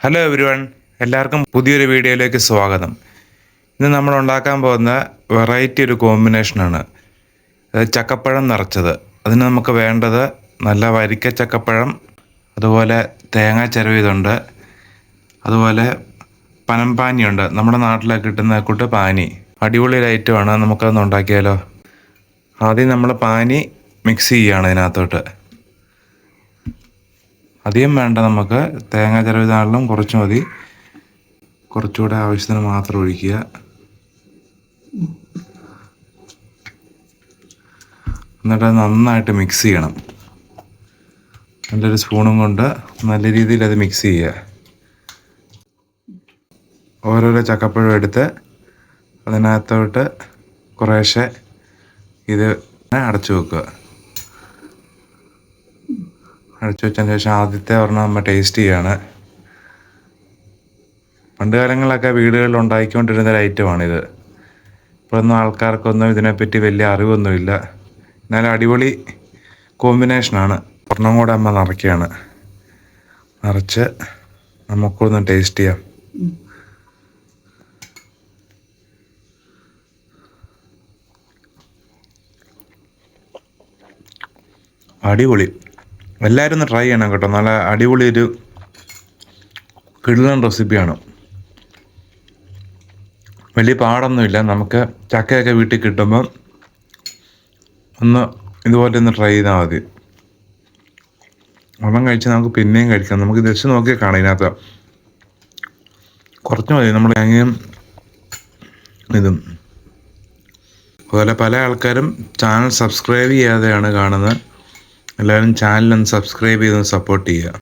Hello everyone, എല്ലാവർക്കും പുതിയൊരു വീഡിയോയിലേക്ക് സ്വാഗതം. ഇന്ന് നമ്മൾ ഉണ്ടാക്കാൻ പോകുന്ന വെറൈറ്റി ഒരു കോമ്പിനേഷനാണ്. അത് ചക്കപ്പഴം നിറച്ചത്. അതിന് നമുക്ക് വേണ്ടത് നല്ല വരിക്ക ചക്കപ്പഴം, അതുപോലെ തേങ്ങാ ചിരവിയതുണ്ട്, അതുപോലെ പനംപാനിയുണ്ട്. നമ്മുടെ നാട്ടിലൊക്കെ കിട്ടുന്ന കൂട്ട് പാനി. അടിപൊളി ഒരു ഐറ്റമാണ്. നമുക്കതൊന്ന് ഉണ്ടാക്കിയാലോ. ആദ്യം നമ്മൾ പാനി മിക്സ് ചെയ്യുകയാണ് ഇതിനകത്തോട്ട്. അധികം വേണ്ട, നമുക്ക് തേങ്ങ ചിരവിയതാണെങ്കിലും കുറച്ച് മതി. കുറച്ചുകൂടെ ആവശ്യത്തിന് മാത്രം ഒഴിക്കുക. എന്നിട്ട് നന്നായിട്ട് മിക്സ് ചെയ്യണം. നല്ലൊരു സ്പൂണും കൊണ്ട് നല്ല രീതിയിൽ അത് മിക്സ് ചെയ്യുക. ഓരോരോ ചക്കപ്പഴം എടുത്ത് അതിനകത്തോട്ട് കുറേശ്ശെ ഇത് അടച്ചു വെക്കുക. അടച്ചു വെച്ചതിന് ശേഷം ആദ്യത്തെ ഒരെണ്ണം നമ്മൾ ടേസ്റ്റ് ചെയ്യുകയാണ്. പണ്ട് കാലങ്ങളിലൊക്കെ വീടുകളിൽ ഉണ്ടാക്കിക്കൊണ്ടിരുന്ന ഒരു ഐറ്റമാണിത്. ഇപ്പോഴൊന്നും ആൾക്കാർക്കൊന്നും ഇതിനെപ്പറ്റി വലിയ അറിവൊന്നുമില്ല. എന്നാലും അടിപൊളി കോമ്പിനേഷനാണ്. ഒരെണ്ണം കൂടെ അമ്മ നിറയ്ക്കുകയാണ്. നിറച്ച് നമുക്കൊന്ന് ടേസ്റ്റ് ചെയ്യാം. അടിപൊളി. എല്ലാവരും ഒന്ന് ട്രൈ ചെയ്യണം കേട്ടോ. നല്ല അടിപൊളി ഒരു കിടിലൻ റെസിപ്പിയാണ്. വലിയ പാടൊന്നുമില്ല. നമുക്ക് ചക്കയൊക്കെ വീട്ടിൽ കിട്ടുമ്പം ഇതുപോലെ ഒന്ന് ട്രൈ ചെയ്താൽ മതി. ഒരെണ്ണം കഴിച്ചാൽ നമുക്ക് പിന്നെയും കഴിക്കാം. നമുക്ക് ജസ്റ്റ് നോക്കിയാൽ കാണാം. ഇതിനകത്ത് കുറച്ച് മതി. നമ്മൾ തേങ്ങയും ഇതും. അതുപോലെ പല ആൾക്കാരും ചാനൽ സബ്സ്ക്രൈബ് ചെയ്യാതെയാണ് കാണുന്നത്. എല്ലാവരും ചാനലൊന്ന് സബ്സ്ക്രൈബ് ചെയ്തൊന്ന് സപ്പോർട്ട് ചെയ്യുക.